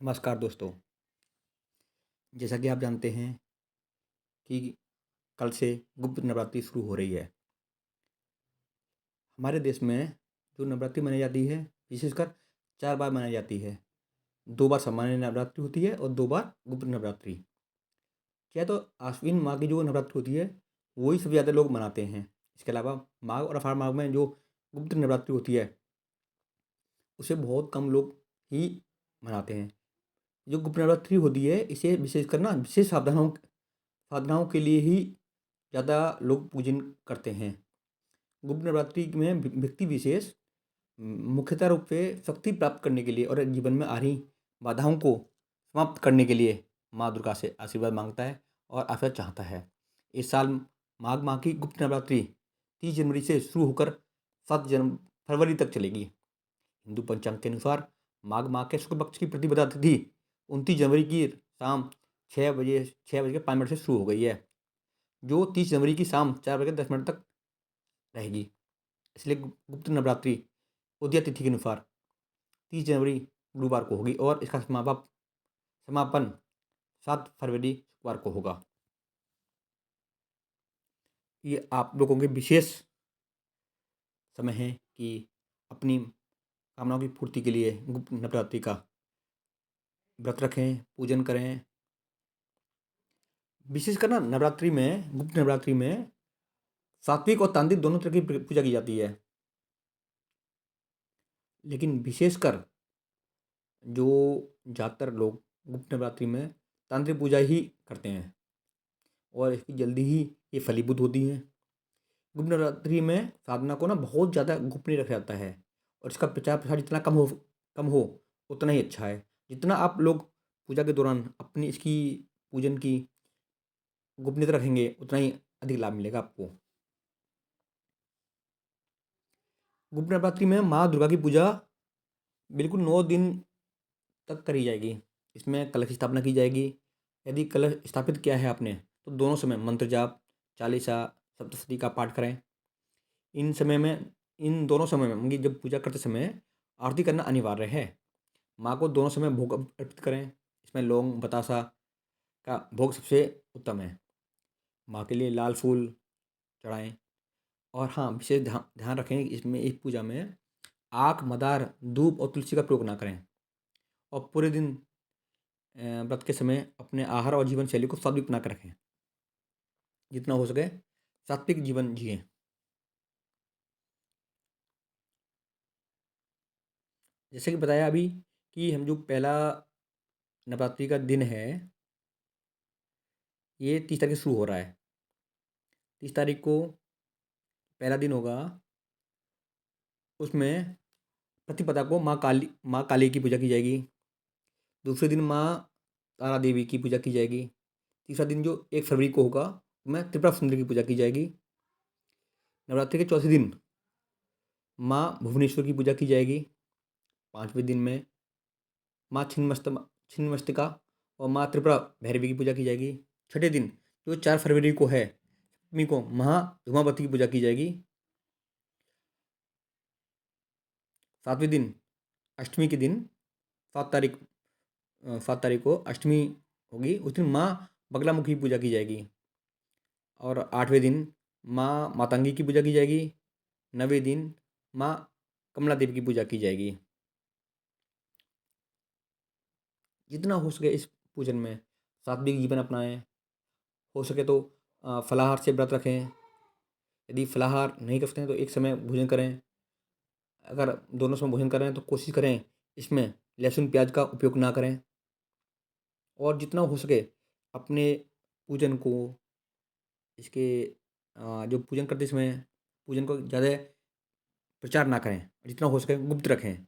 नमस्कार दोस्तों। जैसा कि आप जानते हैं कि कल से गुप्त नवरात्रि शुरू हो रही है। हमारे देश में जो नवरात्रि मनाई जाती है, विशेषकर 4 बार मनाई जाती है। 2 बार सामान्य नवरात्रि होती है और 2 बार गुप्त नवरात्रि। क्या तो आश्विन माह की जो नवरात्रि होती है, वही सबसे ज़्यादा लोग मनाते हैं। इसके अलावा माघ और अषाढ़ माह में जो गुप्त नवरात्रि होती है, उसे बहुत कम लोग ही मनाते हैं। जो गुप्त नवरात्रि होती है, इसे विशेषकर ना विशेष साधनाओं के लिए ही ज़्यादा लोग पूजन करते हैं। गुप्त नवरात्रि में व्यक्ति विशेष मुख्यतः रूप से शक्ति प्राप्त करने के लिए और जीवन में आ रही बाधाओं को समाप्त करने के लिए माँ दुर्गा से आशीर्वाद मांगता है और आशीर्वाद चाहता है। इस साल माघ माह की गुप्त नवरात्रि 30 जनवरी से शुरू होकर 7 फरवरी तक चलेगी। हिंदू पंचांग के अनुसार माघ माह के शुक्ल पक्ष की प्रतिपदा तिथि 29 जनवरी की शाम 6 बजे 5 मिनट से शुरू हो गई है, जो 30 जनवरी की शाम 4 बजे 10 मिनट तक रहेगी। इसलिए गुप्त नवरात्रि उदय तिथि के अनुसार 30 जनवरी गुरुवार को होगी और इसका समापन 7 फरवरी शुक्रवार को होगा। ये आप लोगों के विशेष समय है कि अपनी कामनाओं की पूर्ति के लिए गुप्त नवरात्रि का व्रत रखें, पूजन करें। विशेषकर ना नवरात्रि में, गुप्त नवरात्रि में सात्विक और तांत्रिक दोनों तरह की पूजा की जाती है। लेकिन विशेषकर जो ज़्यादातर लोग गुप्त नवरात्रि में तांत्रिक पूजा ही करते हैं और इसकी जल्दी ही ये फलीभूत होती हैं। गुप्त नवरात्रि में साधना को ना बहुत ज़्यादा गोपनीय रखा जाता है और इसका प्रचार प्रसार जितना कम हो उतना ही अच्छा है। जितना आप लोग पूजा के दौरान अपनी इसकी पूजन की गोपनीयता रखेंगे, उतना ही अधिक लाभ मिलेगा आपको। गुप्त नवरात्रि में माँ दुर्गा की पूजा बिल्कुल 9 दिन तक करी जाएगी। इसमें कलश स्थापना की जाएगी। यदि कलश स्थापित किया है आपने, तो दोनों समय मंत्र जाप, चालीसा, सप्तशती का पाठ करें। इन दोनों समय में मतलब जब पूजा करते समय आरती करना अनिवार्य है। माँ को दोनों समय भोग अर्पित करें। इसमें लौंग बतासा का भोग सबसे उत्तम है। माँ के लिए लाल फूल चढ़ाएं। और हाँ, विशेष ध्यान ध्यान रखें इसमें, इस पूजा में आक, मदार, धूप और तुलसी का प्रयोग ना करें और पूरे दिन व्रत के समय अपने आहार और जीवन शैली को सात्विक बना कर रखें। जितना हो सके सात्विक जीवन जिएं। जैसे कि बताया अभी कि हम जो पहला नवरात्रि का दिन है, ये 30 तारीख से शुरू हो रहा है। 30 तारीख को पहला दिन होगा। उसमें प्रतिपदा को माँ काली की पूजा की जाएगी। दूसरे दिन माँ तारा देवी की पूजा की जाएगी। तीसरा दिन जो 1 फरवरी को होगा, उसमें त्रिपुरा सुंदरी की पूजा की जाएगी। नवरात्रि के चौथे दिन माँ भुवनेश्वर की पूजा की जाएगी। 5वें दिन में माँ छिन्नमस्तिका और माँ त्रिपुरा भैरवी की पूजा की जाएगी। छठे दिन जो 4 फरवरी को है, सप्तमी को महा धूमावती की पूजा की जाएगी। 7वें दिन अष्टमी के दिन 7 तारीख को अष्टमी होगी। उस दिन माँ बगलामुखी की पूजा की जाएगी। और 8वें दिन माँ मातंगी की पूजा की जाएगी। 9वें दिन माँ कमला देवी की पूजा की जाएगी। जितना हो सके इस पूजन में सात्विक जीवन अपनाएं। हो सके तो फलाहार से व्रत रखें। यदि फलाहार नहीं कर सकते हैं तो एक समय भोजन करें। अगर दोनों समय भोजन कर रहे हैं तो कोशिश करें इसमें लहसुन प्याज का उपयोग ना करें। और जितना हो सके अपने पूजन को, इसके जो पूजन करते समय पूजन को ज़्यादा प्रचार ना करें। जितना हो सके गुप्त रखें।